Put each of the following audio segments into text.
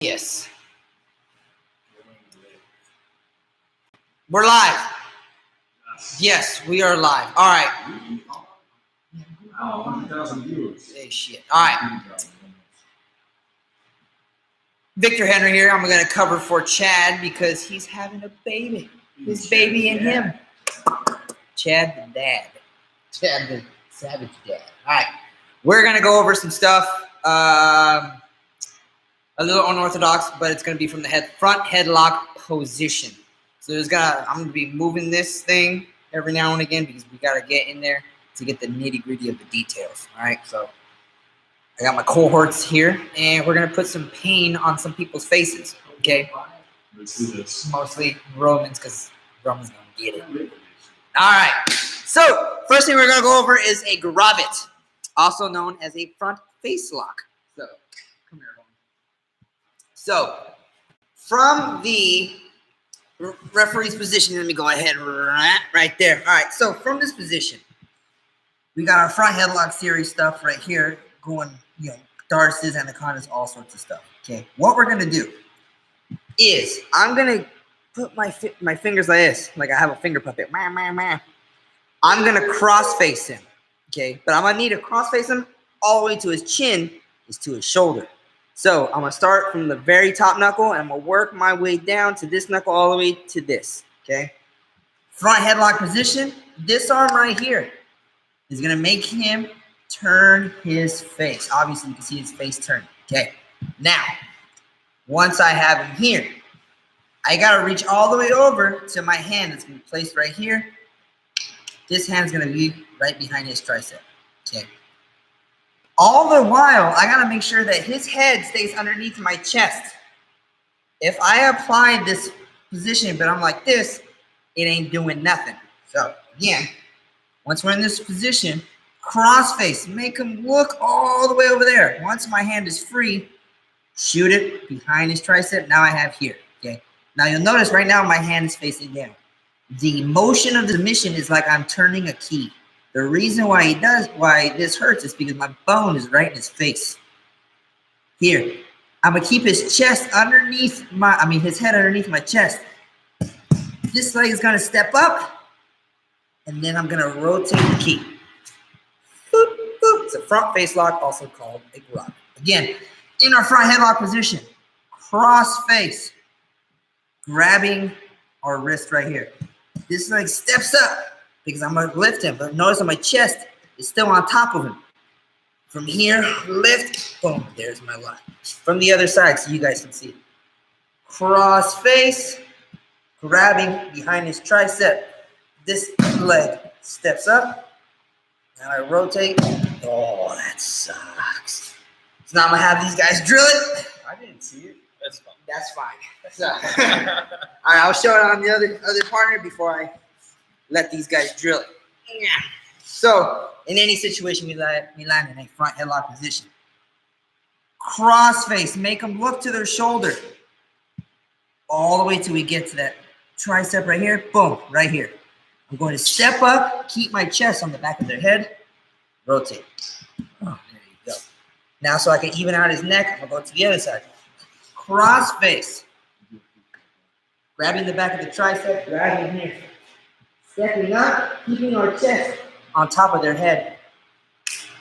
Yes. We're live. Yes, we are live. All right. 100,000 viewers. Hey, shit. All right. Victor Henry here. I'm going to cover for Chad because he's having a baby. His baby and him. Chad the dad. Chad the savage dad. All right. We're going to go over some stuff. A little unorthodox, but it's going to be from the front headlock position. So I'm going to be moving this thing every now and again because we got to get in there to get the nitty gritty of the details. All right. So I got my cohorts here, and we're going to put some pain on some people's faces. Okay. Let's do this. Mostly Romans because Romans going to get it. All right. So first thing we're going to go over is a gravet, also known as a front face lock. So come here, Roman. So from the referee's position, let me go ahead right there. All right. So from this position, we got our front headlock series stuff right here going, darces, anacondas, all sorts of stuff. Okay. What we're going to do is I'm going to put my fingers like this, like I have a finger puppet. I'm going to cross face him. Okay. But I'm going to need to cross face him all the way to his chin is to his shoulder. So I'm going to start from the very top knuckle, and I'm going to work my way down to this knuckle all the way to this, okay? Front headlock position, this arm right here is going to make him turn his face. Obviously, you can see his face turn, okay? Now, once I have him here, I got to reach all the way over to my hand that's going to be placed right here. This hand's going to be right behind his tricep, okay? All the while, I got to make sure that his head stays underneath my chest. If I apply this position, but I'm like this, it ain't doing nothing. So, again, once we're in this position, cross face, make him look all the way over there. Once my hand is free, shoot it behind his tricep. Now I have here, okay? Now you'll notice right now my hand is facing down. The motion of the submission is like I'm turning a key. The reason why this hurts is because my bone is right in his face. Here, I'm gonna keep his chest underneath his head underneath my chest. This leg is gonna step up, and then I'm gonna rotate the key. Boop, boop. It's a front face lock, also called a grub. Again, in our front headlock position, cross face, grabbing our wrist right here. This leg steps up, because I'm going to lift him. But notice on my chest, it's still on top of him. From here, lift, boom, there's my line. From the other side, so you guys can see. Cross face, grabbing behind his tricep. This leg steps up, and I rotate. Oh, that sucks. So now I'm going to have these guys drill it. I didn't see it. That's fine. That's fine. So, all right, I'll show it on the other partner before I let these guys drill it. Yeah. So, in any situation, we land in a front headlock position. Cross face, make them look to their shoulder. All the way till we get to that tricep right here. Boom, right here. I'm going to step up, keep my chest on the back of their head, rotate. Oh, there you go. Now, so I can even out his neck, I'm going to go to the other side. Cross face. Grabbing the back of the tricep, grabbing here. Stepping up, keeping our chest on top of their head.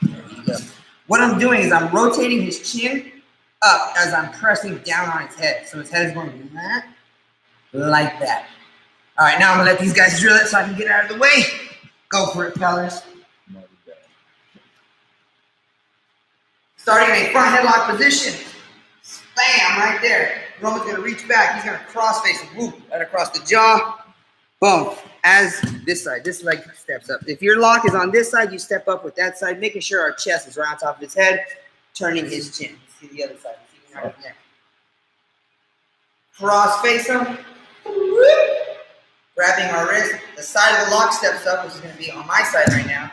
There you go. What I'm doing is I'm rotating his chin up as I'm pressing down on his head. So his head is going to do that, like that. All right, now I'm going to let these guys drill it so I can get out of the way. Go for it, fellas. Starting in a front headlock position. Bam, right there. Roman's going to reach back. He's going to cross face and whoop right across the jaw. Boom. As this side, this leg steps up. If your lock is on this side, you step up with that side, making sure our chest is right on top of his head, turning his chin. See the other side. See right there. Cross face him. Grabbing our wrist. The side of the lock steps up, which is going to be on my side right now.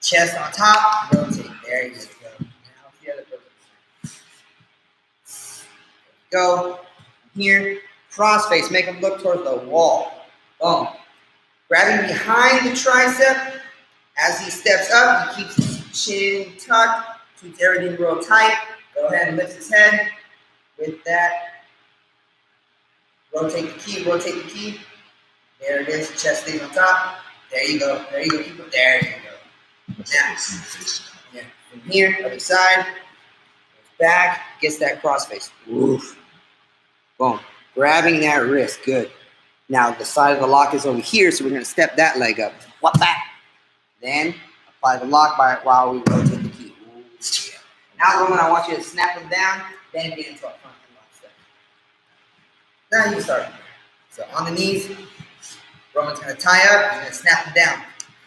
Chest on top. Rotate. There you go. Now the other person. Go. Here. Cross face. Make him look towards the wall. Boom. Grabbing behind the tricep. As he steps up, he keeps his chin tucked, keeps everything real tight. Go ahead and lift his head. With that, rotate the key, rotate the key. There it is, chest stays on top. There you go, there you go, keep it, there you go. Now, yeah, from here, other side, back, gets that crossface. Oof. Boom. Grabbing that wrist, good. Now the side of the lock is over here, so we're gonna step that leg up. What back? Then apply the lock while we rotate the key. Ooh, yeah. Now, Roman, I want you to snap them down, then get into a front lock step. Now you start. So on the knees, Roman's gonna tie up, he's gonna snap them down.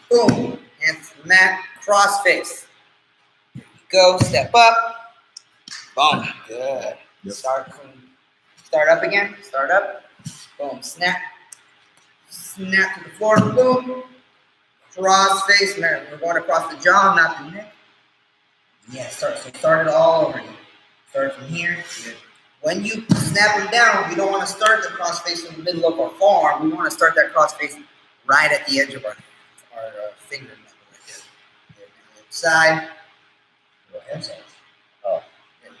Boom, hands to the mat, cross face. There you go, step up. Boom, good. Yep. Start up again, start up. Boom, snap. Snap to the floor, boom. Cross face, we're going across the jaw, not the neck. Yeah, start it all over again. Start from here. Good. When you snap them down, we don't want to start the cross face in the middle of our forearm. We want to start that cross face right at the edge of our finger. Like this. Good. The other side. Go ahead. Oh. Good.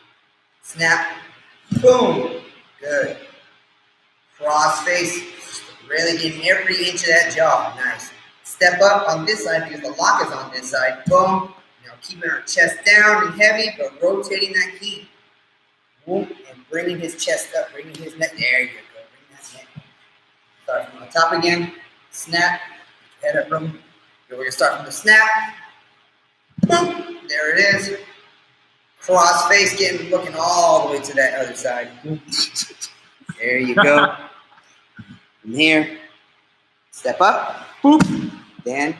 Snap. Boom. Good. Cross face. Really getting every inch of that jaw. Nice. Step up on this side because the lock is on this side. Boom. Now keeping our chest down and heavy, but rotating that key. Boom. And bringing his chest up, bringing his neck. There you go. Bring that neck. Start from the top again. Snap. Head up from. We're going to start from the snap. Boom. There it is. Cross face, looking all the way to that other side. There you go. From here, step up. Boop. Then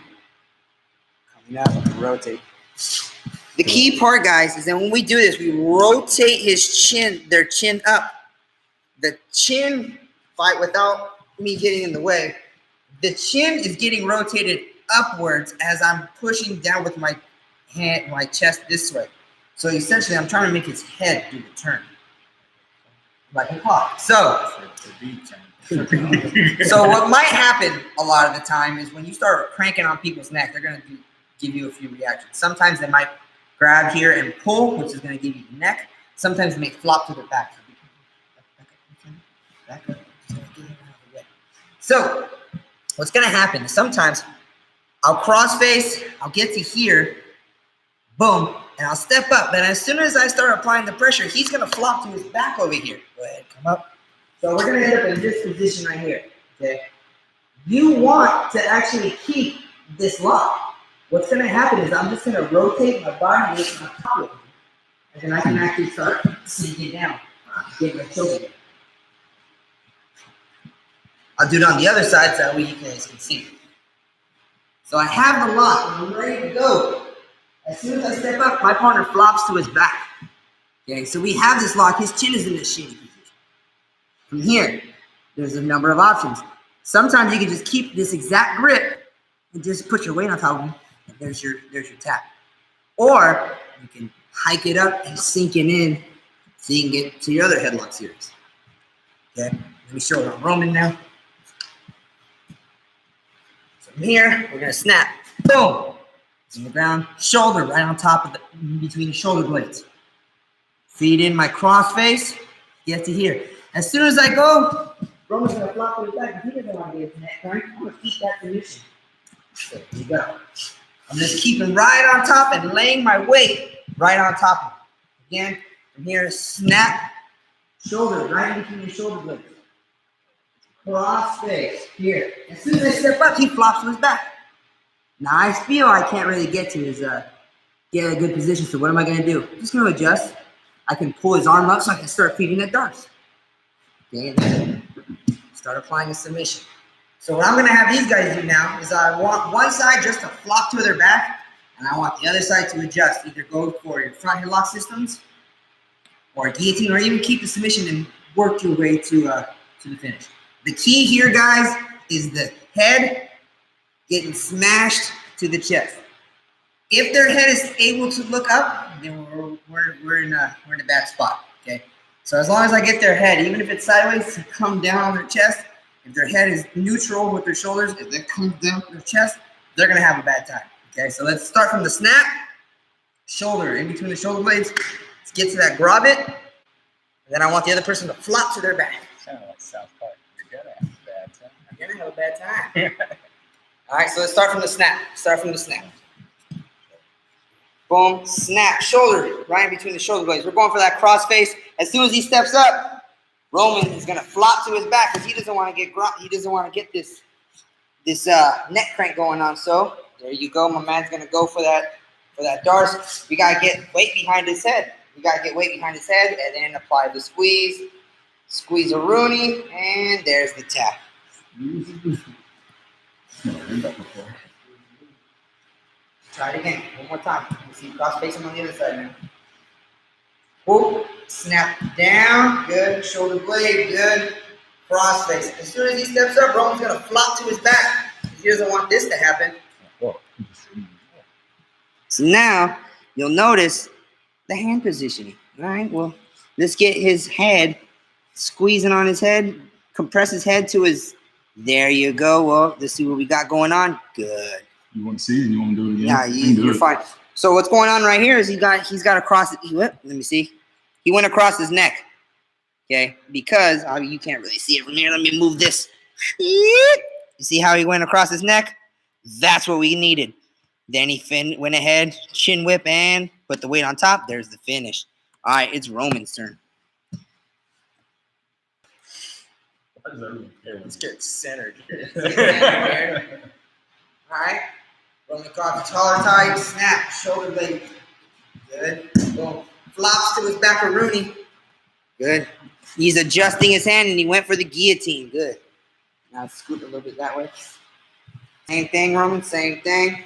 coming up, rotate. The key part, guys, is that when we do this, we rotate their chin up. The chin, fight without me getting in the way. The chin is getting rotated upwards as I'm pushing down with my hand, my chest this way. So essentially, I'm trying to make his head do the turn, like a clock. So what might happen a lot of the time is when you start cranking on people's neck, they're going to give you a few reactions. Sometimes they might grab here and pull, which is going to give you the neck. Sometimes they may flop to the back. Back up. So what's going to happen is sometimes I'll cross face, I'll get to here, boom, and I'll step up. But as soon as I start applying the pressure, he's going to flop to his back over here. Go ahead, come up. So we're going to end up in this position right here, okay? You want to actually keep this lock. What's going to happen is I'm just going to rotate my body weight on top of it, and then I can actually start sinking down, get my shoulder down. I'll do it on the other side so that way you guys can see. So I have the lock, and I'm ready to go. As soon as I step up, my partner flops to his back. Okay, so we have this lock. His chin is in this shitty position. From here, there's a number of options. Sometimes you can just keep this exact grip and just put your weight on top of him, and there's your tap. Or you can hike it up and sink it in so you can get to your other headlock series. Okay, let me show it on Roman now. So from here, we're gonna snap. Boom! It's on the ground, shoulder right on top of between the shoulder blades. Feed in my cross face, get to here. As soon as I go, Roman's gonna flop to his back. He doesn't want to get his neck turn. I'm gonna keep that position. So there you go. I'm just keeping right on top and laying my weight right on top of it. Again, from here, snap, shoulder right in between your shoulder blades. Cross face here. As soon as I step up, he flops to his back. Now I feel I can't really get to his get a good position. So what am I gonna do? I'm just gonna adjust. I can pull his arm up so I can start feeding at darts. Okay, and then start applying a submission. So what I'm gonna have these guys do now is I want one side just to flop to their back, and I want the other side to adjust. Either go for your front headlock systems, or a guillotine, or even keep the submission and work your way to the finish. The key here, guys, is the head getting smashed to the chest. If their head is able to look up, then we're in a bad spot. Okay. So as long as I get their head, even if it's sideways, to come down on their chest, if their head is neutral with their shoulders, if it comes down their chest, they're going to have a bad time. Okay, so let's start from the snap, shoulder, in between the shoulder blades. Let's get to that grommet. And then I want the other person to flop to their back. Sound like South Park. You're gonna have a bad time. You're gonna have a bad time. All right, so let's start from the snap. Start from the snap. Boom, snap, shoulder, right in between the shoulder blades. We're going for that cross face. As soon as he steps up, Roman is gonna flop to his back because he doesn't want to get this neck crank going on. So there you go. My man's gonna go for that Darce. We gotta get weight behind his head. We gotta get weight behind his head and then apply the squeeze. Squeeze a Rooney, and there's the tap. Try it again. One more time. You see cross facing on the other side now. Whoop. Snap down. Good. Shoulder blade. Good. Cross face. As soon as he steps up, Roman's going to flop to his back. He doesn't want this to happen. So now, you'll notice the hand positioning. All right, well, let's get his head squeezing on his head. Compress his head to his... There you go. Well, let's see what we got going on. Good. You want to see it? You want to do it again? Yeah, you're fine. So what's going on right here is he's got to cross it. Let me see. He went across his neck. Okay, because you can't really see it from here. Let me move this. You see how he went across his neck? That's what we needed. Then he went ahead, chin whip, and put the weight on top. There's the finish. All right, it's Roman's turn. Why does everyone care? Let's get centered. All right. Roman across the taller tie, snap, shoulder blade. Good. Boom. Flops to his back of Rooney. Good. He's adjusting his hand and he went for the guillotine. Good. Now scoot a little bit that way. Same thing, Roman. Same thing.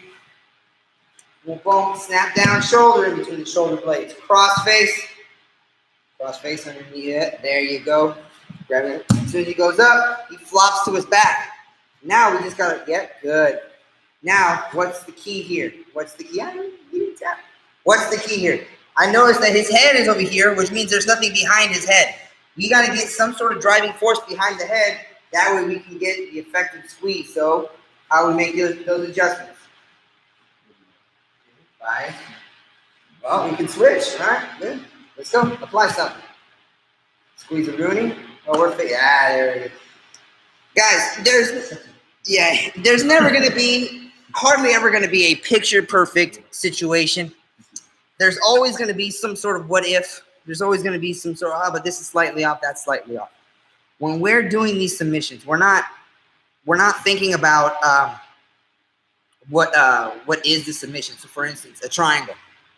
Boom, boom. Snap down shoulder in between the shoulder blades. Cross face. Cross face underneath it. There you go. Grab it. As soon as he goes up, he flops to his back. Now we just got to get good. Now, what's the key here? What's the key? What's the key here? I noticed that his head is over here, which means there's nothing behind his head. We got to get some sort of driving force behind the head. That way we can get the effective squeeze. So how we make those adjustments? Right. Well, we can switch. All right, good. Let's go. Apply something. Squeeze a Rooney. Oh, we're fit. Yeah, there it is. Guys, there's never going to be, hardly ever going to be a picture-perfect situation. There's always going to be some sort of what if. There's always going to be some sort of, but this is slightly off, that's slightly off. When we're doing these submissions, we're not thinking about what is the submission. So, for instance, a triangle.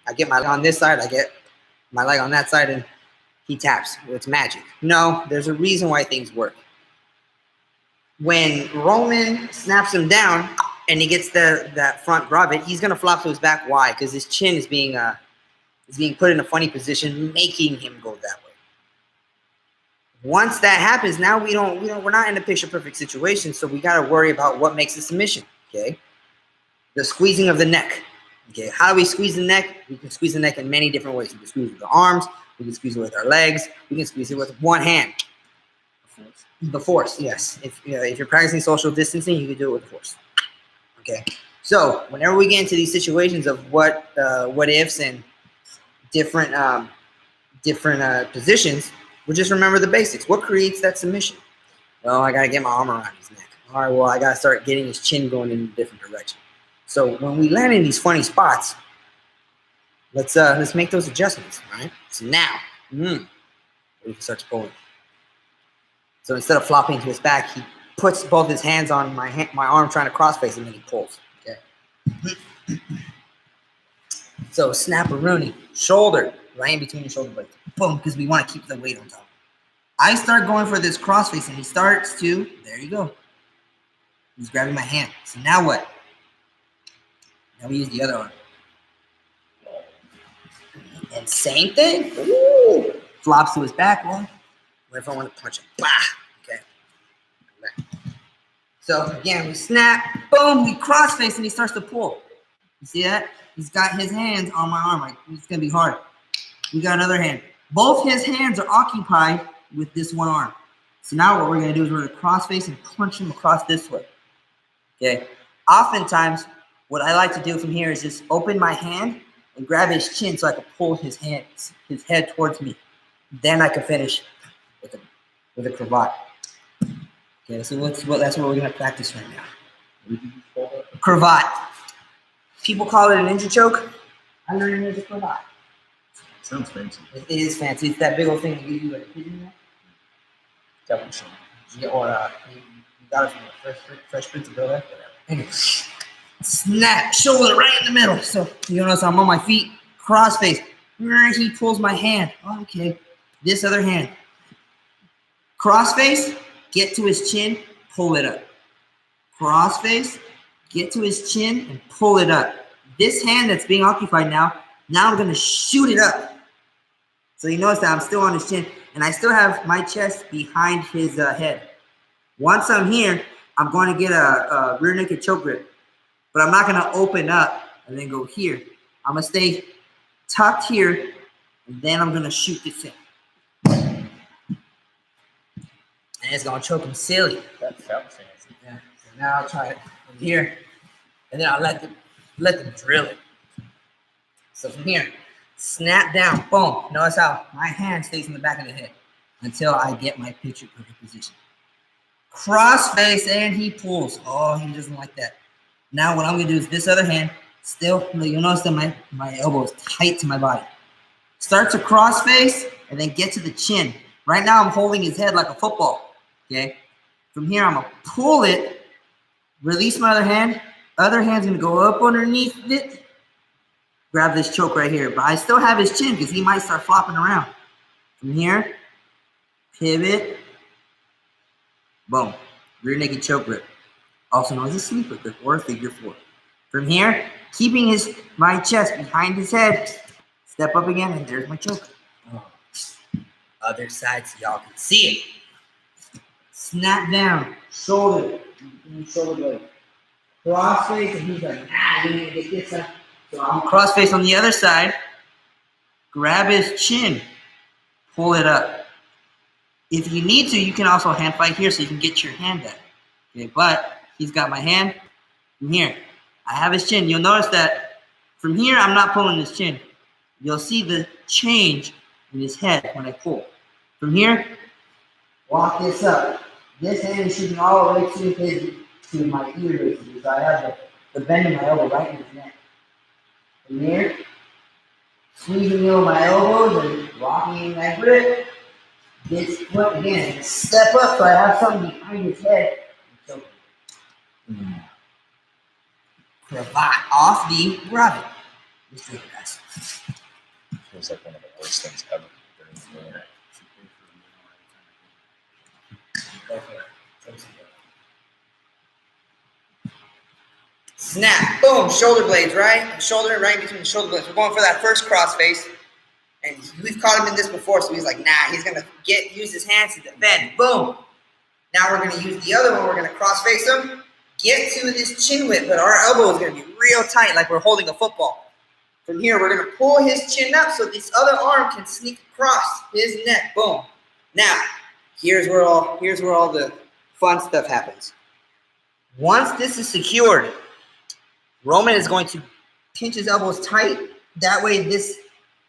I get my leg on this side, I get my leg on that side, and he taps. It's magic. No, there's a reason why things work. When Roman snaps him down and he gets that front grab, he's gonna flop to his back. Why? Because his chin is being put in a funny position, making him go that way. Once that happens, now we're not in a picture perfect situation, so we gotta worry about what makes the submission. Okay, the squeezing of the neck. Okay, how do we squeeze the neck? We can squeeze the neck in many different ways. We can squeeze it with the arms. We can squeeze it with our legs. We can squeeze it with one hand. The force, yes. If you're practicing social distancing, you can do it with the force. Okay. So whenever we get into these situations of what ifs and different positions, we'll just remember the basics. What creates that submission? Well, I gotta get my arm around his neck. All right. Well, I gotta start getting his chin going in a different direction. So when we land in these funny spots, let's make those adjustments. All right. So now, we can start to pull it. So instead of flopping to his back, he puts both his hands on my arm trying to crossface him, and he pulls. Okay. So snap a Rooney, shoulder, right in between your shoulder blades. Boom, because we want to keep the weight on top. I start going for this crossface, and he starts to, there you go. He's grabbing my hand. So now what? Now we use the other arm. And same thing. Ooh. Flops to his back one. What if I want to punch him? Bah! Okay. So again, we snap, boom, we crossface, and he starts to pull. You see that? He's got his hands on my arm. Like, it's gonna be hard. We got another hand. Both his hands are occupied with this one arm. So now what we're gonna do is we're gonna crossface and punch him across this way. Okay. Oftentimes, what I like to do from here is just open my hand and grab his chin so I can pull his head towards me. Then I can finish with a cravat. Okay, so that's what we're gonna practice right now. Cravat. People call it a ninja choke. I learned it as a cravat. Sounds fancy. It is fancy. It's that big old thing that gives you like a pigeon there. Definitely. Yeah, or you got it from the Fresh Prince of Bel-Air. Anyway, snap, shoulder right in the middle. So you notice I'm on my feet, cross face. He pulls my hand. Okay, this other hand. Cross face, get to his chin, pull it up. Cross face, get to his chin and pull it up. This hand that's being occupied now I'm gonna shoot it up. So you notice that I'm still on his chin and I still have my chest behind his head. Once I'm here, I'm going to get a rear naked choke grip, but I'm not gonna open up and then go here. I'm gonna stay tucked here and then I'm gonna shoot this in. And it's gonna choke him silly. That felt fancy. Yeah. So now I'll try it from here, and then I'll let them drill it. So from here, snap down, boom. Notice how my hand stays in the back of the head until I get my picture perfect position. Cross face, and he pulls. Oh, he doesn't like that. Now what I'm gonna do is this other hand, still, you'll notice that my elbow is tight to my body. Start to cross face, and then get to the chin. Right now I'm holding his head like a football, okay? From here, I'm gonna pull it, release my other hand. Other hand's gonna go up underneath it. Grab this choke right here, but I still have his chin because he might start flopping around. From here, pivot, boom, rear naked choke grip, also known as a sleeper grip or a figure four. From here, keeping my chest behind his head, step up again, and there's my choke. Oh. Other side so y'all can see it. Snap down, shoulder blade. Cross face, and he's like, nah, you need to get this up. So I'm cross face on the other side. Grab his chin, pull it up. If you need to, you can also hand fight here so you can get your hand back. Okay, but he's got my hand from here. I have his chin. You'll notice that from here, I'm not pulling his chin. You'll see the change in his head when I pull. From here, walk this up. This hand is shooting all the way to my ear basically. So I have the bend in my elbow right in his neck. From here, squeezing over my elbows and rocking my grip. This foot again, step up so I have something behind his head. Cravat off the rabbit. Let's do it, guys. Feels like one of the worst things ever. Snap, boom, shoulder blades, right? Shoulder right between the shoulder blades. We're going for that first cross face. And we've caught him in this before, so he's like, nah, he's gonna use his hands to defend. Boom. Now we're gonna use the other one, we're gonna cross face him, get to this chin whip, but our elbow is gonna be real tight, like we're holding a football. From here, we're gonna pull his chin up so this other arm can sneak across his neck. Boom. Now, here's where all the fun stuff happens. Once this is secured, Roman is going to pinch his elbows tight. That way this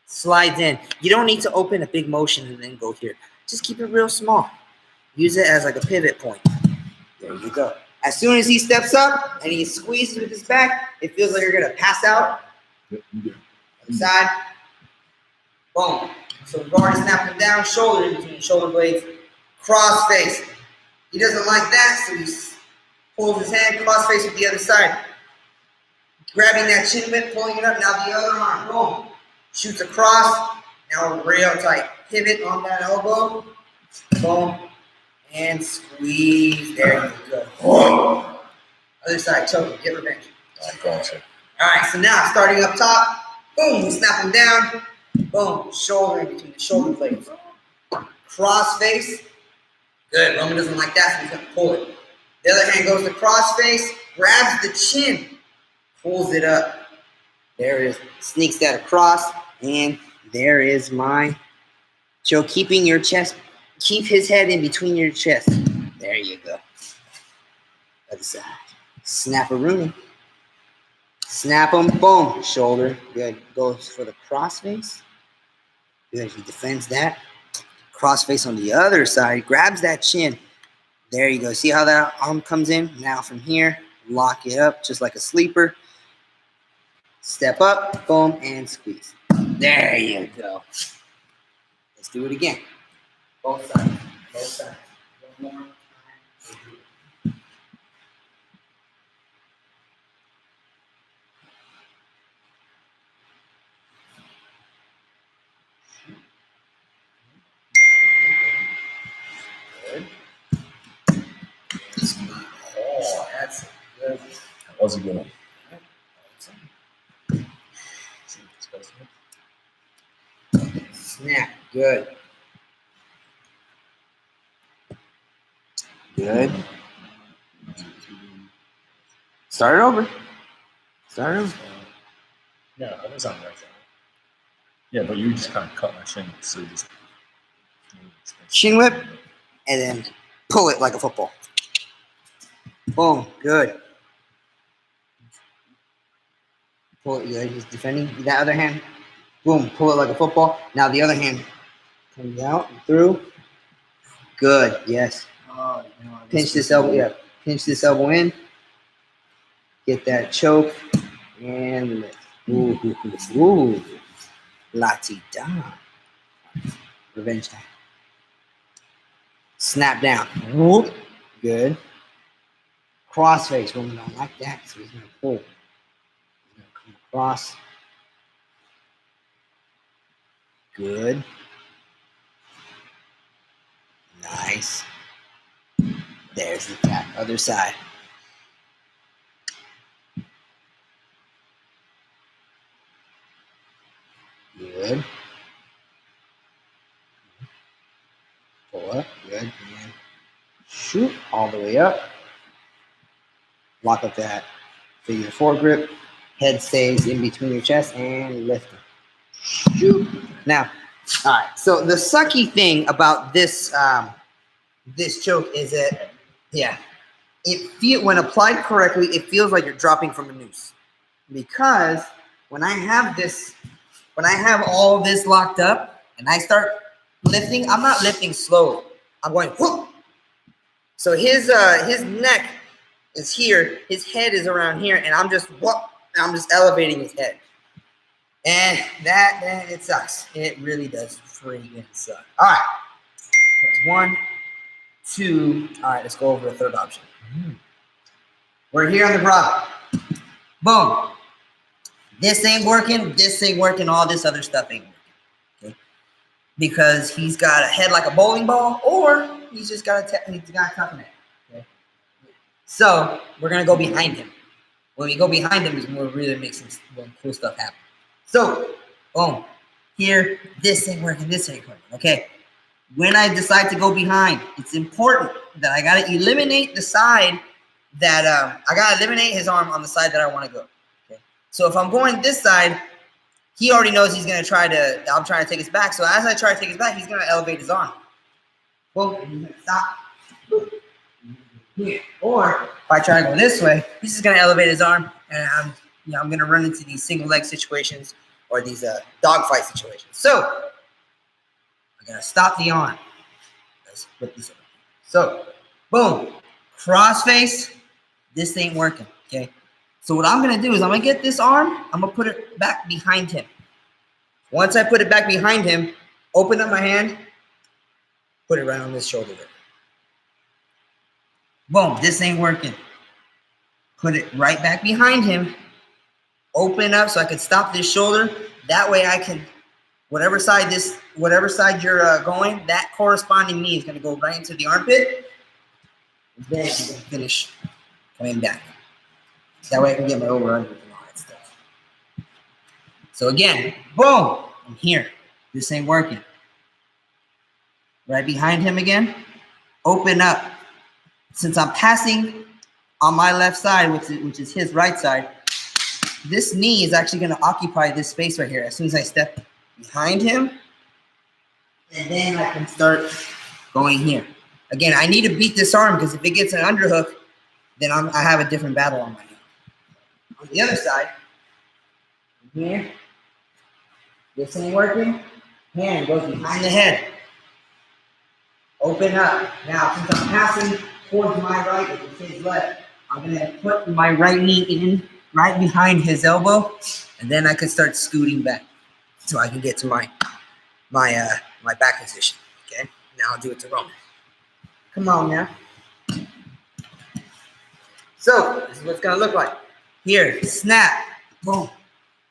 slides in. You don't need to open a big motion and then go here. Just keep it real small. Use it as like a pivot point. There you go. As soon as he steps up and he squeezes with his back, it feels like you're gonna pass out. Other side. Boom. So we've already snapped him down, shoulder in between the shoulder blades. Cross face. He doesn't like that, so he pulls his hand, cross face with the other side. Grabbing that chin whip, pulling it up. Now the other arm, boom. Shoots across. Now we're real tight. Pivot on that elbow. Boom. And squeeze. There you go. Oh. Other side, choke. Get revenge. All right, so now starting up top. Boom. We snap him down. Boom. Shoulder in between the shoulder blades. Cross face. Good. Roman doesn't like that, so he's going to pull it. The other hand goes to cross face. Grabs the chin. Pulls it up. There it is. Sneaks that across. And there is my choke. Keeping your chest. Keep his head in between your chest. There you go. Other side. Snap-a-rooney. Snap him. Boom. Shoulder. Good. Goes for the cross face. Good. He defends that. cross face on the other side, grabs that chin. There you go. See how that arm comes in? Now from here, lock it up just like a sleeper. Step up, boom, and squeeze. There you go. Let's do it again. Both sides. Both sides. One more time. Good. Oh, that's good. That was a good one. Snap. Good. Good. Start it over. Start it over. Yeah, that was on the right side. Yeah, but you just kind of cut my shin, so you just Shin whip, and then pull it like a football. Boom. Good. Pull it. Good. He's defending. That other hand. Boom. Pull it like a football. Now the other hand comes out and through. Good. Yes. Oh, Pinch this elbow. Yeah. Pinch this elbow in. Get that choke. And lift. Ooh. Ooh. La-ti-da. Revenge time. Snap down. Whoop. Good. Cross face. Woman don't like that, so he's going to pull. He's going to come across. Good. Nice. There's the tap. Other side. Good. Pull up. Good. And shoot all the way up. Lock up that figure four grip. Head stays in between your chest and lift it. Shoot. Now, all right. So the sucky thing about this this choke is that, yeah, when applied correctly, it feels like you're dropping from a noose. Because when I have all this locked up and I start lifting, I'm not lifting slowly. I'm going whoop. So his neck is here, his head is around here, and I'm just elevating his head. And that it sucks. It really does freaking suck. All right. That's 1, 2. All right, let's go over the third option. We're here on the Bravo. Boom. This ain't working. This ain't working. All this other stuff ain't working. Okay? Because he's got a head like a bowling ball, or he's just got a tough neck. Okay? So we're gonna go behind him. When we go behind him is when we really make some cool stuff happen. So, boom. Here, this ain't working. This ain't working. Okay. When I decide to go behind, it's important that I gotta eliminate the side that I gotta eliminate his arm on the side that I want to go. Okay. So if I'm going this side, he already knows he's gonna I'm trying to take his back. So as I try to take his back, he's gonna elevate his arm. Boom. He's gonna stop. Here. Or if I try to go this way, he's just gonna elevate his arm, and I'm gonna run into these single leg situations or these dogfight situations. So I gotta stop the arm. Let's put this over. So, boom, cross face. This ain't working. Okay. So what I'm gonna do is I'm gonna get this arm. I'm gonna put it back behind him. Once I put it back behind him, open up my hand, put it right on this shoulder there. Boom, this ain't working. Put it right back behind him. Open up so I can stop this shoulder. That way I can, whatever side you're going, that corresponding knee is going to go right into the armpit. And then you can finish coming back. That way I can get my over under and all that stuff. So again, boom, I'm here. This ain't working. Right behind him again. Open up. Since I'm passing on my left side, which is his right side, this knee is actually going to occupy this space right here. As soon as I step behind him, and then I can start going here. Again, I need to beat this arm because if it gets an underhook, then I have a different battle on my hand. On the other side, here, this ain't working. Hand goes behind the head. Open up. Now, since I'm passing towards my right, which is his left, I'm going to put my right knee in right behind his elbow, and then I can start scooting back so I can get to my back position. Okay? Now I'll do it to Roman. Come on now. So, this is what it's going to look like. Here, snap. Boom.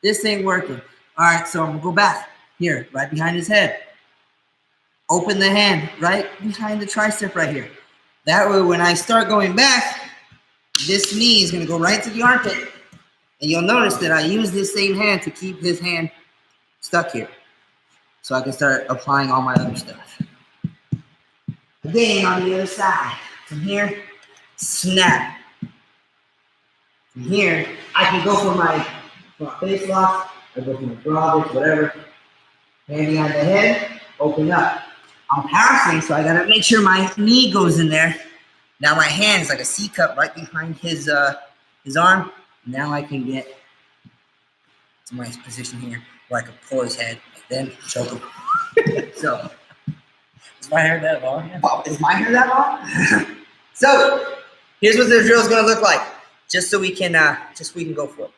This ain't working. All right, so I'm going to go back. Here, right behind his head. Open the hand right behind the tricep right here. That way, when I start going back, this knee is going to go right to the armpit. And you'll notice that I use this same hand to keep his hand stuck here. So I can start applying all my other stuff. Then on the other side, from here, snap. From here, I can go for my face lock, or go for my grounded, whatever. Hand behind the head, open up. I'm passing, so I gotta make sure my knee goes in there. Now my hand is like a C cup right behind his arm. Now I can get to my position here where I can pull his head, then choke him. So, Is my hair that long? oh, is my hair that long? So, here's what the drill is gonna look like, just so we can go for it.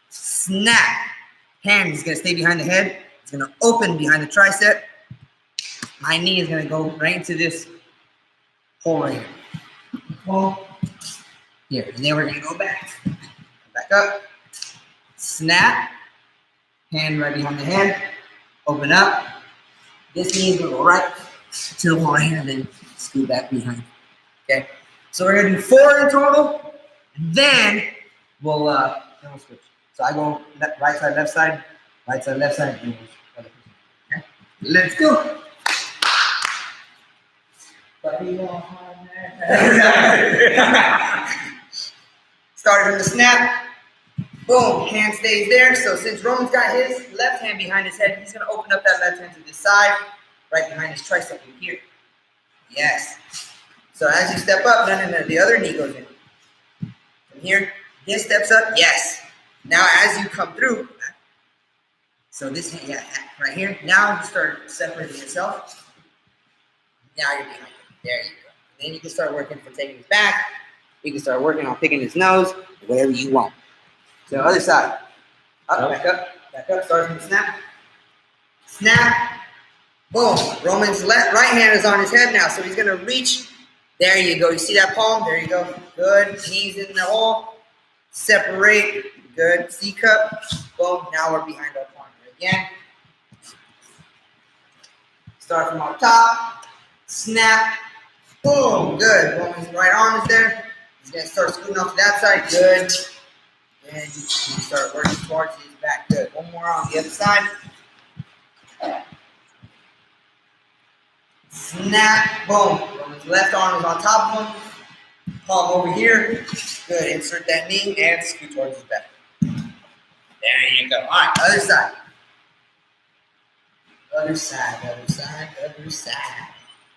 Snap. Hand is gonna stay behind the head. It's gonna open behind the tricep. My knee is gonna go right into this hole right here. Hole here, and then we're gonna go back. Back up. Snap. Hand right behind the head. Open up. This knee is gonna go right to the wall right here, and then scoot back behind. Okay. So we're gonna do 4 in total. And then we'll switch. So I go right side, left side, right side, left side, and okay. Let's go. Started from the snap. Boom, hand stays there. So since Roman's got his left hand behind his head, he's gonna open up that left hand to this side, right behind his tricep in here. Yes. So as you step up, no, the other knee goes in. From here, this steps up, yes. Now as you come through, so this hand, yeah, right here, now you start separating yourself. Now you're behind it. There you go. Then you can start working for taking his back. You can start working on picking his nose, whatever you want. So other side. Up, back up, start from the snap. Snap. Boom. Roman's right hand is on his head now, so he's gonna reach. There you go. You see that palm? There you go. Good. Knees in the hole. Separate. Good. C cup. Boom. Now we're behind our partner again. Start from up top. Snap. Boom. Good. Roman's right arm is there. He's going to start scooting off to that side. Good. And you start working towards his back. Good. One more on the other side. Snap. Boom. Roman's left arm is on top of him. Palm over here. Good. Insert that knee and scoot towards his back. There you go. All right. Other side. Other side. Other side. Other side.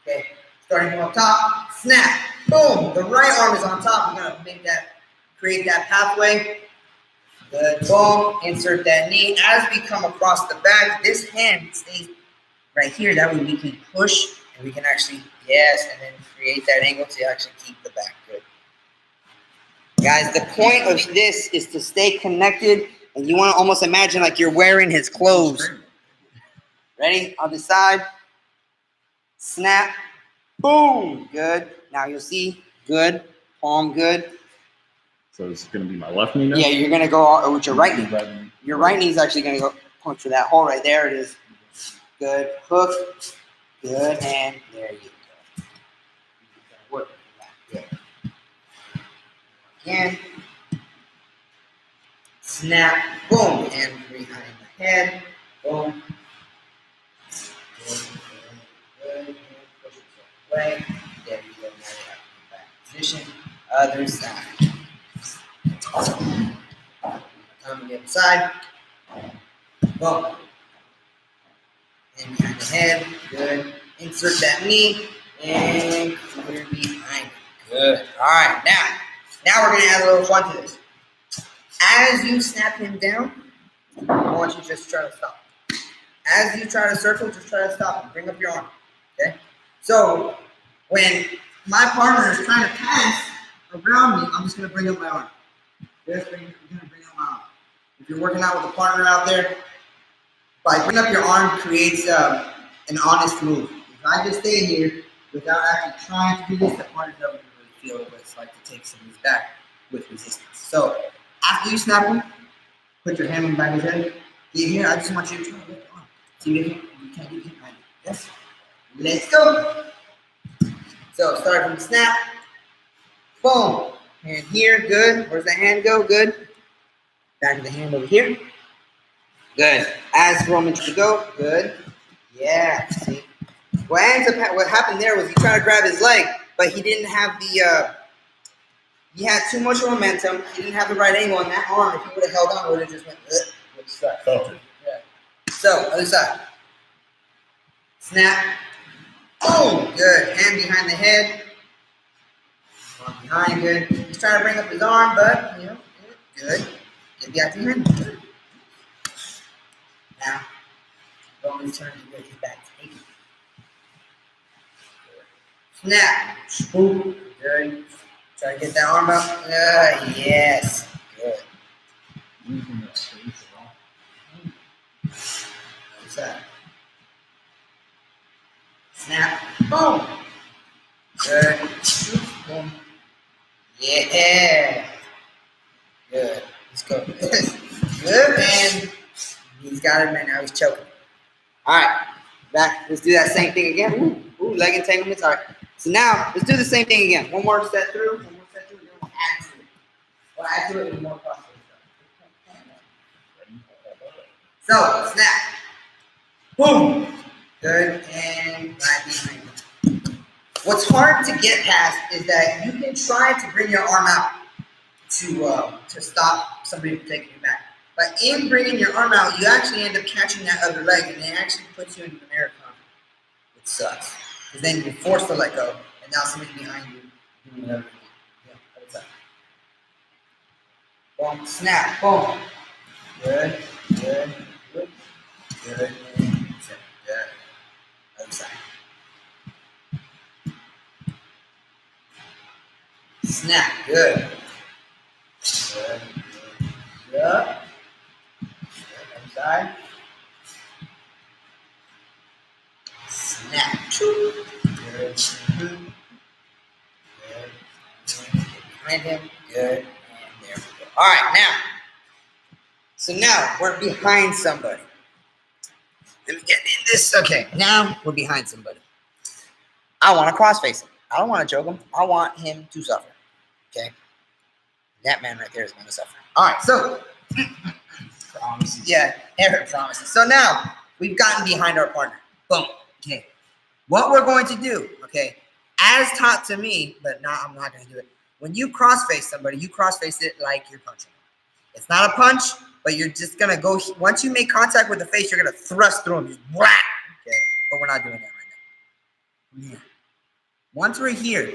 Okay. Starting from up top, snap, boom. The right arm is on top. We're gonna create that pathway. Good, boom. Insert that knee. As we come across the back, this hand stays right here. That way we can push and we can actually, yes, and then create that angle to actually keep the back good. Guys, the point of this is to stay connected, and you want to almost imagine like you're wearing his clothes. Ready? On the side, snap. Boom. Good. Now you'll see. Good. Palm good. So this is going to be my left knee now? Yeah, you're going to go with your right knee. Your right knee is actually going to go puncture that hole right there. It is. Good. Hook. Good. And there you go. Work that. Good. Again. Snap. Boom. And behind the head. Boom. Good. Good. Way. There you go. Now you have the back position. Other side. Time on the other side. Boom. And behind the head. Good. Insert that knee. And clear behind it. Good. All right. Now we're going to add a little fun to this. As you snap him down, I want you to just try to stop. As you try to circle, just try to stop him. Bring up your arm. Okay? So when my partner is trying to pass around me, I'm just going to bring up my arm. I'm going to bring up my arm. If you're working out with a partner out there, by bringing up your arm creates an honest move. If I just stay here without actually trying to do this, the partner doesn't really feel what it's like to take some of these back with resistance. So after you snap them, put your hand on the back of his head. Get here. I just want you to try to lift the arm. So you can't get hit right now. Yes? Let's go. So start from the snap. Boom. Hand here. Good. Where's the hand go? Good. Back of the hand over here. Good. As Roman to go. Good. Yeah. See? What happened there was he tried to grab his leg, but he didn't have the he had too much momentum. He didn't have the right angle on that arm. If he would have held on, it would have just went Felt it. Yeah. So, other side. Snap. Boom. Good. Hand behind the head. Arm behind. Good. He's trying to bring up his arm, but, good. Get back to him. Good. Now, Roman's turn to get his back. Take it. Snap. Swoop. Good. Try to get that arm up. Yes. Good. What's that? Snap. Boom. Good. Boom. Yeah. Good. Let's go. Good. And he's got him, and now he's choking. All right. Back. Let's do that same thing again. Ooh, leg entanglements. All right. So now, let's do the same thing again. One more set through, and then we'll add to it. We'll add to it with more process. So, snap. Boom. Good, and right behind you. What's hard to get past is that you can try to bring your arm out to stop somebody from taking you back. But in bringing your arm out, you actually end up catching that other leg, and it actually puts you into an air conflict, which sucks. Because then you're forced to let go, and now somebody's behind you doing whatever you want. Yeah, what's that? Boom, snap, boom. Good, good, good, good, good. Other side. Snap, good. Good, good, good. Other side. Snap. Good. Good. Good. Behind him. Good. And there we go. All right, now. So now we're behind somebody. Let me get in this. Okay, now we're behind somebody. I want to cross-face him. I don't want to choke him. I want him to suffer. Okay? That man right there is going to suffer. All right, so. Promises. Yeah, Eric promises. So now we've gotten behind our partner. Boom. Okay. What we're going to do, okay, as taught to me, but I'm not going to do it. When you cross-face somebody, you cross-face it like you're punching. It's not a punch, but you're just going to go. Once you make contact with the face, you're going to thrust through him. Just whack. Okay, but we're not doing that right now. Yeah. Once we're here,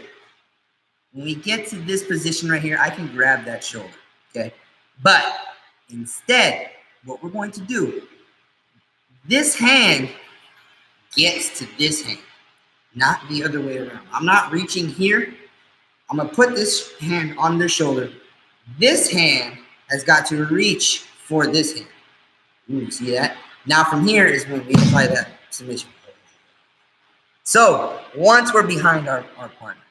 when we get to this position right here, I can grab that shoulder. Okay, but instead, what we're going to do, this hand gets to this hand, not the other way around. I'm not reaching here. I'm going to put this hand on their shoulder. This hand has got to reach for this hand. Ooh, see that? Now from here is when we apply that submission. So once we're behind our partner,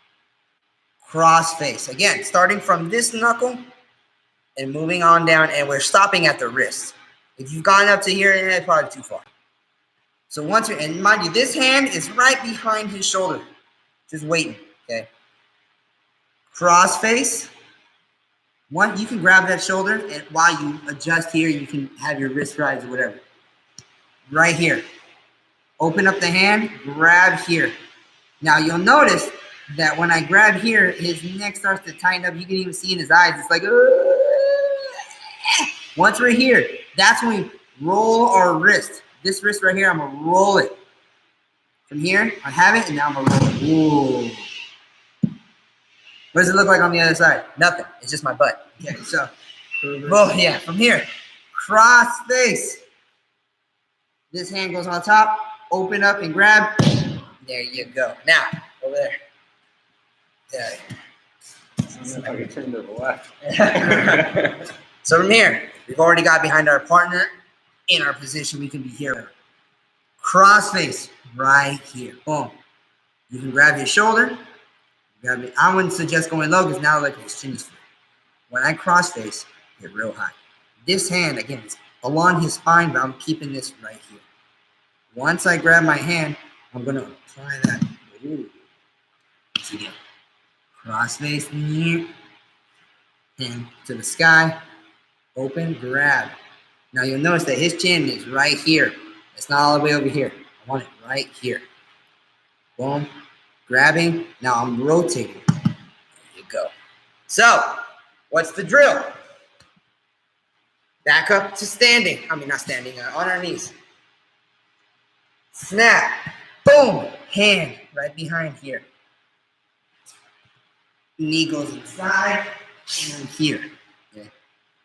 cross face. Again, starting from this knuckle and moving on down, and we're stopping at the wrist. If you've gone up to here, it's probably too far. So once you're, and mind you, this hand is right behind his shoulder, just waiting, okay? Cross face. One, you can grab that shoulder, and while you adjust here, you can have your wrist rise or whatever. Right here. Open up the hand, grab here. Now you'll notice that when I grab here, his neck starts to tighten up. You can even see in his eyes. It's like, once we're here, that's when we roll our wrist. This wrist right here, I'm going to roll it. From here, I have it, and now I'm going to roll it. Ooh. What does it look like on the other side? Nothing. It's just my butt. Okay, so, well, yeah, from here, cross face. This hand goes on top, open up and grab. There you go. Now, over there. There. If I could turn to the left. So from here, we've already got behind our partner in our position. We can be here. Cross face right here. Boom. You can grab your shoulder. Grab it. I wouldn't suggest going low because now look, his chin is free. When I cross face, get real high. This hand, again, is along his spine, but I'm keeping this right here. Once I grab my hand, I'm going to apply that. Ooh. Again. Cross face, hand to the sky, open, grab. Now you'll notice that his chin is right here. It's not all the way over here. I want it right here. Boom, grabbing. Now I'm rotating. There you go. So, what's the drill? Back up to standing. I mean, not standing, on our knees. Snap, boom, hand right behind here. Knee goes inside and here. Okay.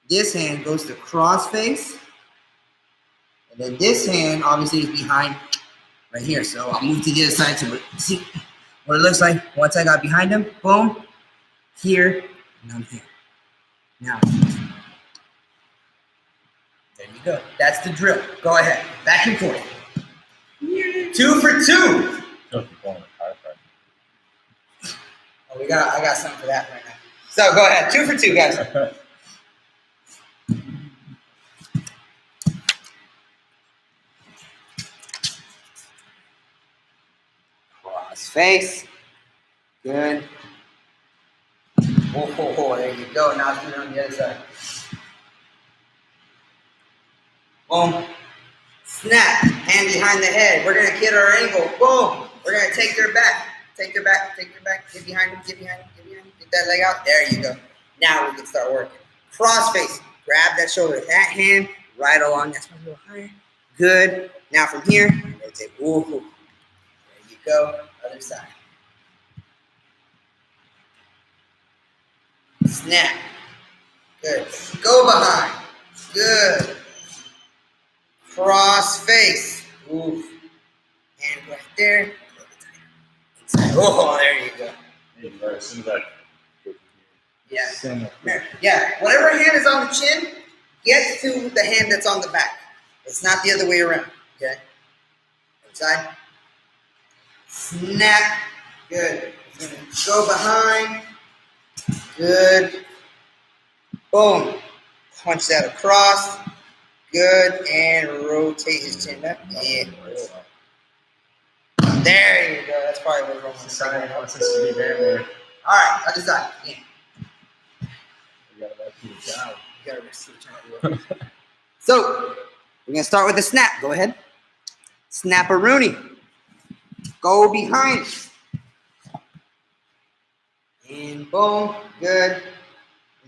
This hand goes to cross face. And then this hand obviously is behind right here. So I'll move to the other side to see what it looks like. Once I got behind him, boom, here, and I'm here. Now, there you go. That's the drill. Go ahead. Back and forth. 2 for 2. Oh, I got something for that right now. So go ahead. 2 for 2, guys. Cross face. Good. Oh, there you go. Now let's do it on the other side. Boom. Snap. Hand behind the head. We're going to get our angle. Boom. We're going to take their back. Take their back. Take their back. Get behind them. Get behind them. Get behind them. Get that leg out. There you go. Now we can start working. Cross face. Grab that shoulder. That hand right along. That's a little higher. Good. Now from here, rotate. Woo-hoo. There you go. Other side. Snap. Good. Go behind. Good. Cross face. Oof. Hand right there. Oh, there you go. Yeah. Yeah. Whatever hand is on the chin gets to the hand that's on the back. It's not the other way around. Okay. Inside. Snap. Good. Go behind. Good. Boom. Punch that across. Good. And rotate his chin up. Yeah. There you go. That's probably what we're Society wants us to be there. All right. Other side. Yeah. We gotta let you down. You gotta see what you're trying to do. So, we're going to start with the snap. Go ahead. Snap-a-rooney. Go behind. And boom. Good.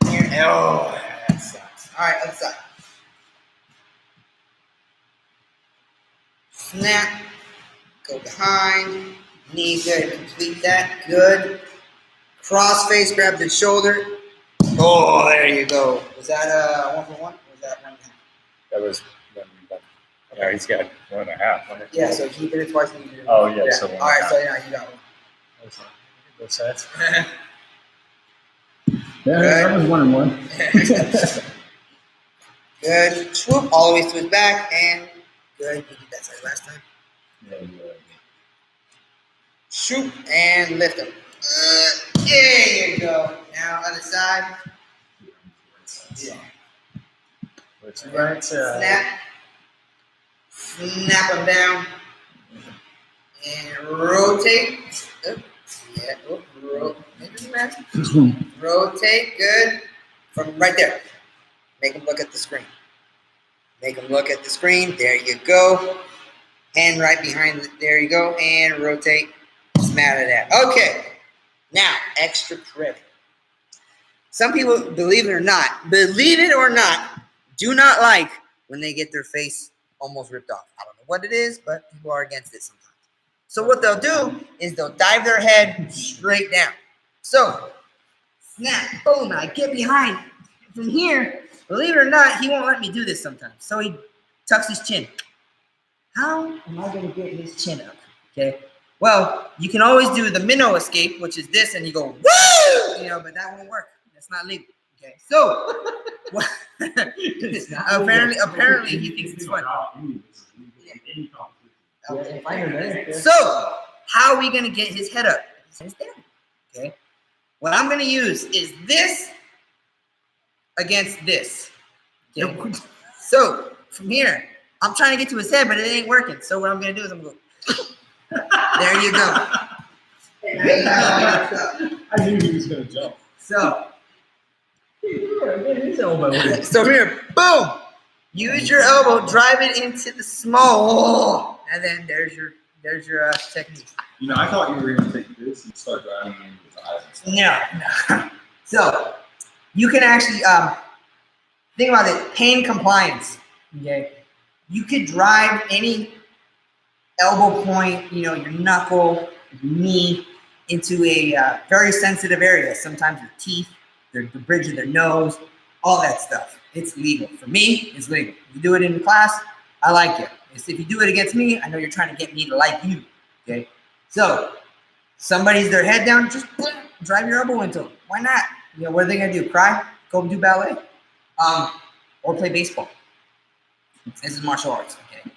And here. Oh, that sucks. All right, other side. Snap. Go behind. Knee good. Complete that. Good. Cross face. Grab the shoulder. Oh, there you go. Was that 1 for 1? Or was that 1 and a half? That was when we done. Yeah, he's got 1.5. Wasn't it? Yeah, so he did it twice and you did it. Oh, yeah, so 1.5. All right, so yeah, you got one. Both sides. Yeah, that was 1 and 1. Good. Swoop all the way to his back and good. You did that side last time. Yeah, you're right. Shoot and lift him. There you go. Now other side. Yeah. What's right side? Snap. Snap him down. And rotate. Yeah. Rotate. Good. From right there. Make him look at the screen. Make him look at the screen. There you go. Hand right behind. There you go. And rotate. Smatter that. Okay. Now, extra credit. Some people, believe it or not, do not like when they get their face almost ripped off. I don't know what it is, but people are against it sometimes. So what they'll do is they'll dive their head straight down. So, snap, boom, I get behind. From here, believe it or not, he won't let me do this sometimes. So he tucks his chin. How am I going to get his chin up? Okay. Well, you can always do the Minnow Escape, which is this, and you go, woo! You know, but that won't work. That's not legal. Okay, so apparently he thinks it's fun. So how are we gonna get his head up? His head's down. Okay. What I'm gonna use is this against this. Okay. So from here, I'm trying to get to his head, but it ain't working. So what I'm gonna do is I'm gonna go. There you go. I knew he was gonna jump. So His elbow. so here, boom. Use your elbow, drive it into the small, and then there's your technique. You know, I thought you were gonna take this and start driving into his eyes and stuff. No. So you can actually think about it. Pain compliance. Okay, you could drive any elbow point, your knuckle, knee, into a very sensitive area. Sometimes your teeth, the bridge of their nose, all that stuff. It's legal. For me, it's legal. You do it in class, I like it. If you do it against me, I know you're trying to get me to like you. Okay, so somebody's their head down, just drive your elbow into them. Why not? What are they gonna do? Cry? Go do ballet? Or play baseball? This is martial arts. Okay.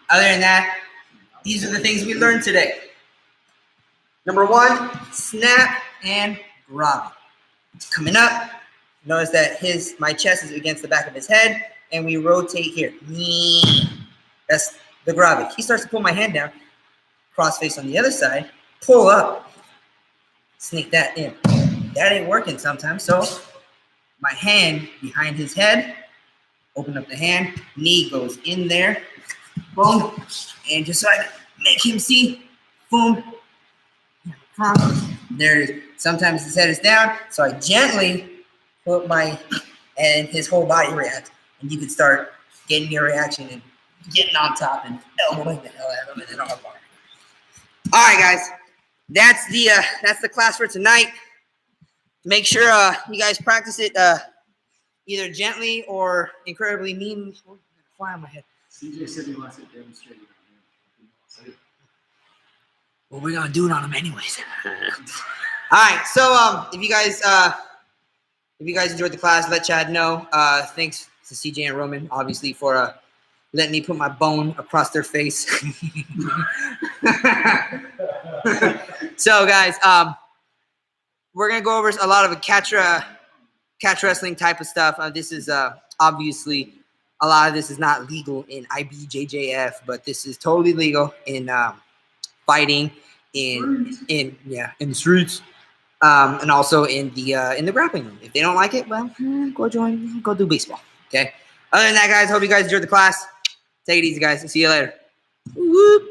Other than that, these are the things we learned today. Number 1, snap and grab. Coming up, notice that my chest is against the back of his head, and we rotate here. That's the grab. He starts to pull my hand down, cross face on the other side, pull up, sneak that in. That ain't working sometimes, so my hand behind his head, open up the hand, knee goes in there, boom, and just so I make him see, boom, there it is. Sometimes his head is down, so I gently put and his whole body reacts, and you can start getting your reaction and getting on top and elbowing the hell out of him and then all bar. All right, guys, that's the class for tonight. Make sure you guys practice it either gently or incredibly mean. Fly on my head. CJ said he wants it demonstrated. Well, we're gonna do it on them anyways. All right. So if you guys enjoyed the class, let Chad know. Thanks to CJ and Roman, obviously, for letting me put my bone across their face. So, guys, we're gonna go over a lot of catch wrestling type of stuff. This is obviously a lot of this is not legal in IBJJF, but this is totally legal in fighting in the streets, and also in the grappling room. If they don't like it, well, go do baseball. Okay. Other than that, guys, hope you guys enjoyed the class. Take it easy, guys. See you later. Whoop.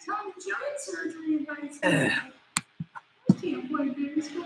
Tommy John surgery advice. I can't play baseball.